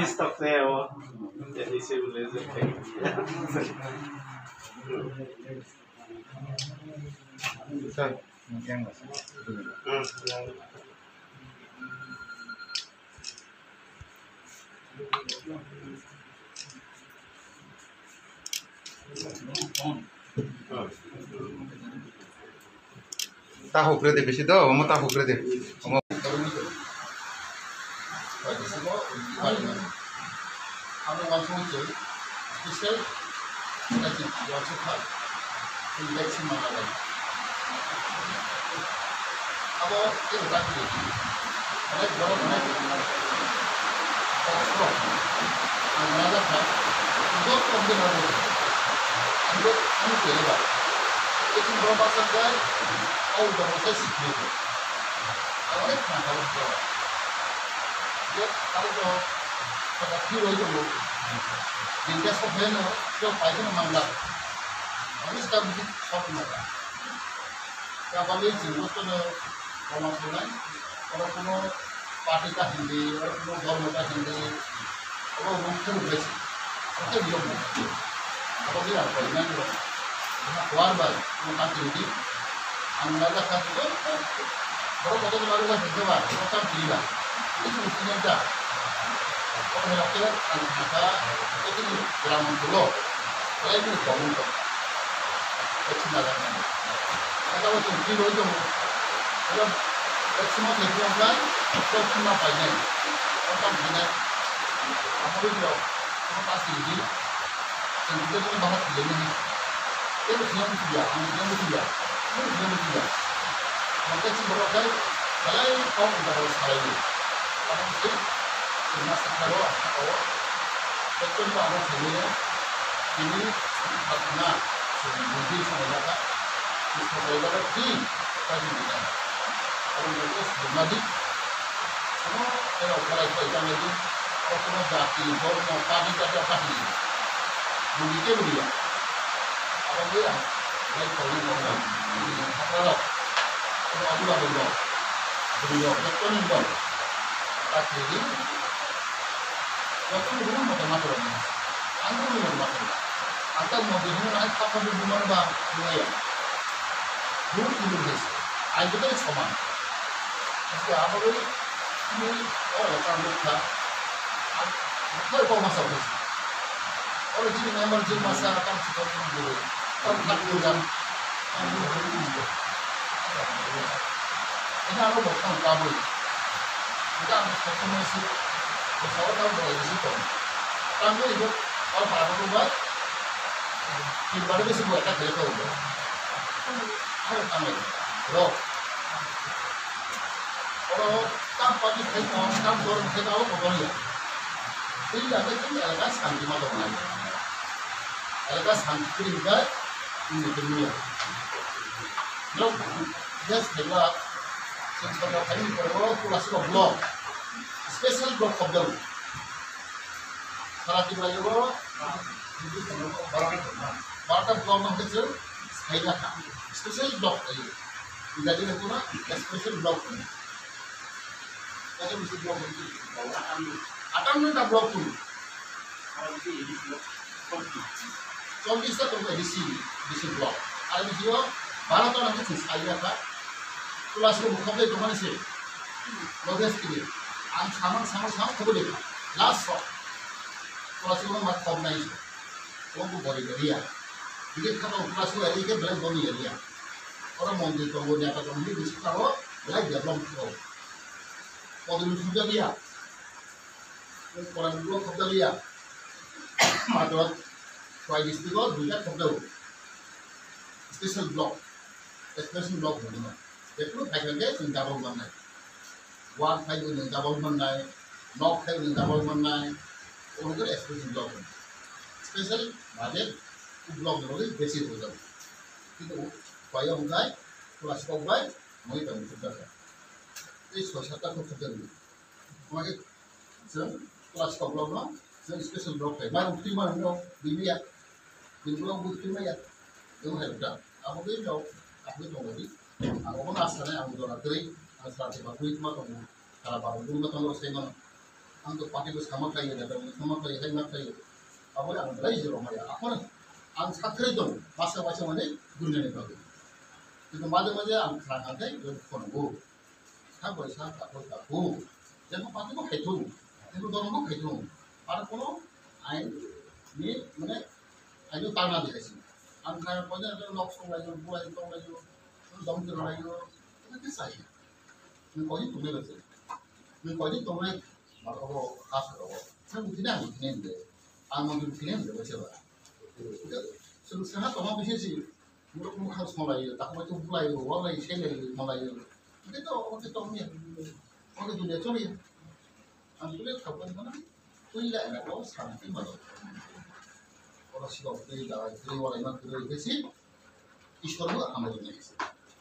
Stock sale jadi civilization tahu berarti besi do, kamu tahu berarti. Kamu special block of them. Salah tiba lagi bawa, barang block yang kecil, kayaknya special block aja. Tidak ada pun, special block. Kalau mesti block itu, akan minta block pun. Kalau bisa tuh edisi block. Kalau bisa, barang tuh nanti saya kan, kelas lu buka beli kemana sih? Bagus ini. sama kau boleh last shot kalau semua mat kau naik kau boleh dia jadi kalau kelas lu hari ini belum boleh dia orang mau di tonggonya atau tonggonya di situ kalau belum dia belum kau dulu juga dia orang dua kau dia madot kau di situ kau juga kau tahu special block mana itu pakai dia tinggal mana one type of double Monday, knock type of double Monday, or the expression block. Special budget to block the basic result. Itu upaya guy, plus of guy, mau itu betul. এই 6-7টা गथ'फोर दङ माने जों क्लास 12 जों special block थायो माइरं फ्रि माइरं बिनिया बिनियाव बुथुमनाया जों हेल्पदा आं बेयाव आंनि दंबायदि आं अबन आसानाय आं दराखै आं साथि बाखै मा दङ सारा बारदुं मा दङ सायमान आं तो पार्टी को सामा खायो दा सामा खायो हाय मा खायो अब आं रायजो रमाया आखौनो आं साख्रि दं मासा मासा माने गुरनानै बागै কিন্তু মাঝে মাঝে आं खानानै लोगोफोरखौ सा बैसा थाखो जेन पार्टीखौ खायथौ जेन दरमखौ खायथौ आरो कोनो आइननि माने आइनो ताना दिखायसि आं खाय पजे लक संलायो बुलाय संलायो दम दिलायो itu saya नों तुमने बसे नों तुमने माबाखौ हासखौ जों बिदिनो आं बिदिनो होनदो आं मन बिदिनो होनदो बसेबा जों साहा तमा बिसेसि मुलुग मुखाव संलायो दाखबायथ' बुलायो वालायो सेलायो मालायो itu tongnya orang dunia curi आं boleh kapan mana kuila nak kau sampai mana orang siapa beli dah beli walai mana beli besi ईश्वर को हमारे नहीं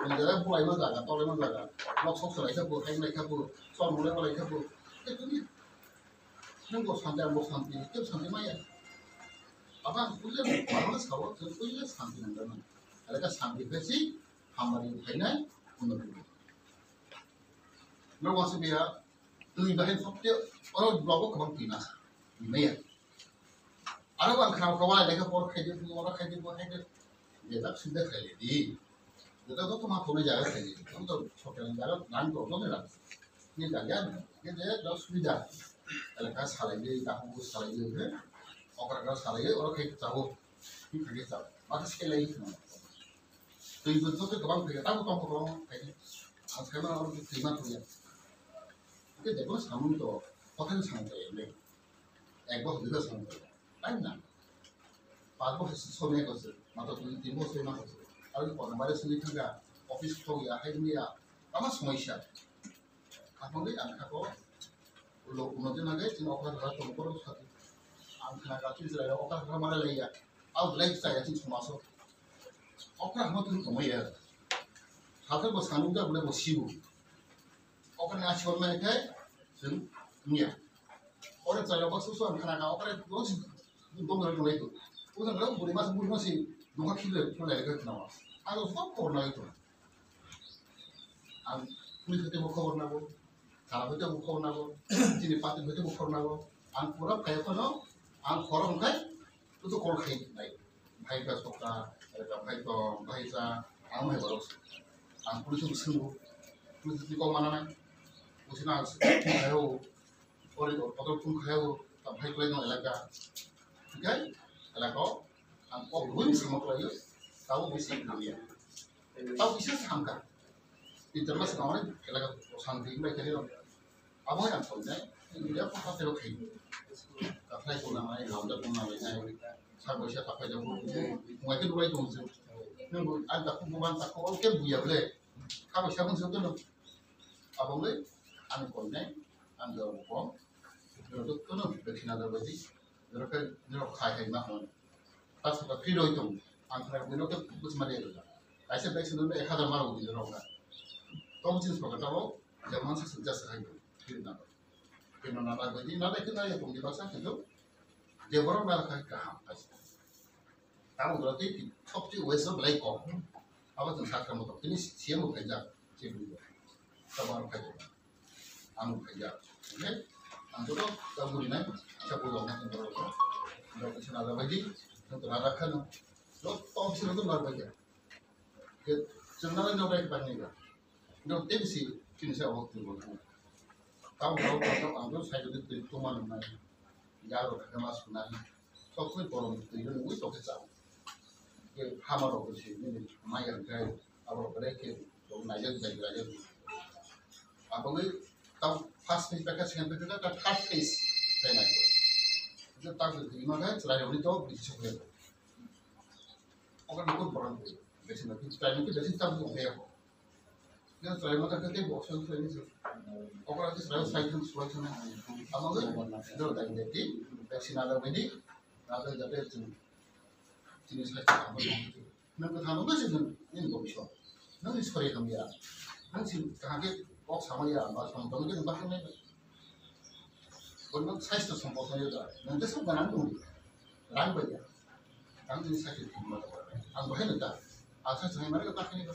है जरा बुलाई में जागा तौले में जागा लोग सब सलाह सब है नहीं खबो सौर मुले वाले खबो ये तो नहीं नंगो शांति आंगो शांति क्यों शांति माया अब हम कुछ बालंस खाओ तो कुछ शांति नहीं करना अलग शांति कैसी हमारी है ना उन्नति लोग वहाँ से भी यार तो ये बहन सब ते और ब्लॉगो कम पीना नहीं है अरे वो खाना कवाल लेकर और खाइए और खाइए वो खाइए ये तक सीधे खाई लेती ये तो तुम आप थोड़ी जगह खाई लेती हम तो छोटे जगह नाम तो नहीं रख ये जगह ये जो दस सुविधा अलग का सालाइए ताकू को सालाइए है और अगर सालाइए और खाई चाहो ये खाई चाहो बाकी स्केल नहीं है तो ये बच्चों के कबाब खाई ताकू तो हम कबाब खाई आज खाई में और कीमत हुई है कि देखो सामने तो पता नहीं सामने है एक बार दूसरा सामने है ना पाँच बार सोने को से मतलब तीन बार सोना को से और ये पढ़ने वाले सुनी था क्या ऑफिस को या है नहीं या अब समस्या आप लोग आंखा को लोग उन्होंने ना गए जिन ऑफर रहा तो उनको रोक सकते आंखा का चीज़ रहा ऑफर हमारे लिए या अब लाइफ स्टाइल चीज़ समासो ऑफर हम तो कम ही है साथर को सानू का बोले वो शिव ऑफर ने आज छोड़ने के जिन निया और चलो बस उसको आंखा का ऑफर रोज दो मिनट लेके उधर लोग बुरी मास ही दुखा खिले तो लेके ना आगे उसको करना ही तो आं पुलिस होते वो खबर ना वो थाना होते वो खबर ना वो जिन्हें पार्टी होते वो खबर ना वो आं पूरा खाया तो ना आं खबर उनका तो कॉल खाई नहीं भाई का सोचा भाई तो भाई सा आं में बरोस आं पुलिस को सुनो पुलिस को माना नहीं उसी ना खाया वो और पता तुम खाया वो तब भाई को लेना लगा ठीक है अलग आं को बुन समझ रही हो ताऊ बेसिक नहीं है ताऊ इसे सांगा इतना समाने अलग शांति में चले रहो अब हम यहाँ सोचते हैं इंडिया को हाथ रखो ही कपड़े को ना है लाउंडर को ना है सब वैसे कपड़े जब मुझे तो वही तो मुझे नंबर आज तक मुबान तक को क्या बुया बोले कब वैसे हम सोचते हैं अब हम ले आने को नहीं आने को तो ना बेचना तो वैसे जरा खाए है ना हम तब सब फ्री रहो तुम आंखों में तो कुछ मरे होगा ऐसे बेचने में 1000 मार होगी जरा होगा तो मुझे इस प्रकार तो जब हम से जैसे है फिर ना बजी ना देखते ना ये तुम के पास है तो जब बड़ा मेरा कहाँ ऐसे ताऊ उधर तो सब चीज़ वैसे ब्लैक कॉम अब तो साथ में तो किन्हीं सीएम को भेजा चीज़ भी सब आम भेजा आम भेजा ओके आम तो तब बुरी नहीं सब लोग हैं तो लोग कुछ ना बजी तो राजा खान लोग तो ऑफिस में तो ना बजा कि चंदा ने नौकरी करने का लोग तेज सी किन्हीं से वक्त बोलते हैं ताऊ तो आम लोग साइड में तो मान नहीं यार वो खत्म सुना है सब कुछ बोलो तो ये लोग तो कैसा कि हमारा कुछ नहीं मायर गए अब वो करे कि लोग नायक जाएगा अब वो तब फर्स्ट पेज पे का सेकंड पेज का थर्ड पेज पहना है जब तक दिमाग है चला रही तो बीच से हो अगर बिल्कुल बड़ा हो वैसे ना कि ट्रेनिंग की बेसिस तब हो गया हो ये ट्रेनिंग का कहते हैं ऑप्शन ट्रेनिंग से अगर आप ट्रेनिंग साइकिल सिलेक्शन है अब अगर इधर टाइम देती वैक्सीन आ गई थी रात जब जिन्हें साइकिल काम करते मैं बता दूंगा जिन इनको विश्वास ना इस पर हम यार ना जिन कहाँ के 꼭 사모야 마 성동이 좀 바꾸네. 그러면 사이즈 성보선 여자. 근데 성관한 놈이. 란 거야. 당신이 사실 뒷마다 안 보했는다. 아 사실 말이가 딱 하니까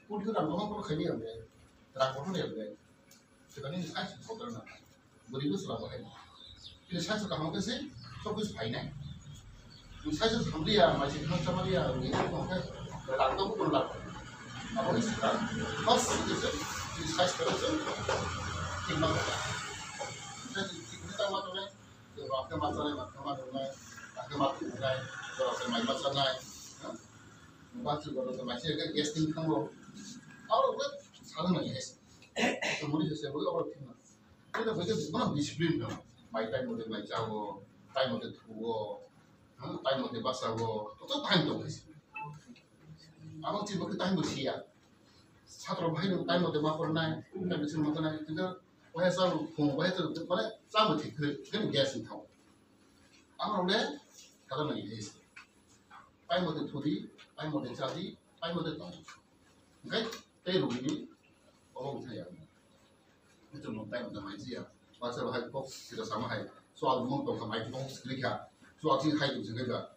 우리도 안 보면 그렇게 해야 돼. 라고는 해야 돼. 그거는 사실 보더나. 우리도 쓰라고 해. 근데 사실 가만 것이 조금씩 봐이네. 사실 삼리야 마치 한자 말이야. 우리 이렇게 란도 부분 란. 아무 있을까? 버스 있어. 이 사실 그래서 뒷마다. kita matulay, waktu matulay, waktu matulay, kalau saya matulay, waktu kalau masih kan guesting kamu, awal buat salah lagi es, kemudian saya buat awal timah, kita baca mana disiplin kan, mai time mode mai cawo, time mode tuwo, time mode basawo, itu time tuh guys, awal tiba kita time bersih, satu orang time mode mah pernah, time bersih mah pernah, kita 회사 공부해서 그번에 싸면 돼. 그는 계속 타고. 아무래 다른 게 있어. 파이모데 토디, 파이모데 자디, 파이모데 땅. 그러니까 대로비니 어묵해야 돼. 좀 파이모데 말이야. 와서 할 거, 그래서 사마해. 소아도 먹고 가만히 동 그렇게. 소아지 하이도 저기가.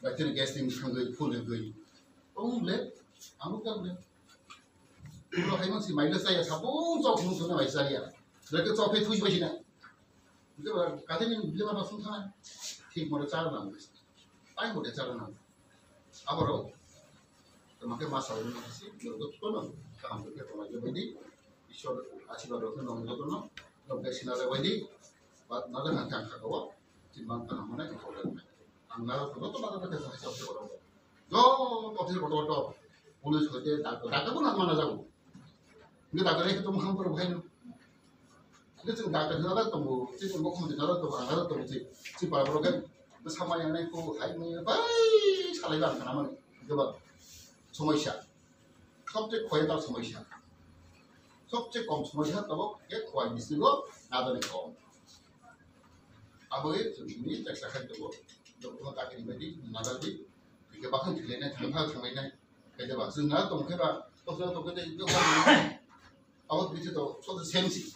같은 게스팅 한거 푸는 거. 동네 아무것도 안 돼. 그리고 하이먼스 마이너스야 자본 쪽 공수는 마이너스야. 그렇게 쪽에 투시 버시네. 이거 가데는 밀려가다 순탄. ठीक मोरे चार नाम है टाइम मोरे चार नाम अब रो तो मके मास आउट में से लोग तो ना काम करके तो जो बदी ईश्वर आशीर्वाद रखने ना मुझे तो ना लोग कैसे ना रहे बदी बात ना रहना क्या खाओ चिंता करना मना कि फोटो में अंगना तो ना तो कैसे सबसे बड़ा जो ऑफिस फोटो पुलिस होते डाक्टर को ना माना जाओ 이게 나그네 좀 함부로 해요. 근데 지금 나그네 또 지금 먹으면 되나도 안 하도 지 바로 그 사마이 안에 그 하이면 바이 살아가 안 나면 이거 봐. 소모이샤. 섭제 거에다 소모이샤. 섭제 검 소모이샤 또 이게 거의 미스고 나더니 검. 아버지 준비 딱 시작했고 또 나그네 메디 나가지 이게 막한 들리네 장면에 그래서 봐. 승나 또 해봐. 또 근데 이거 아웃 밑에도 소드 샘시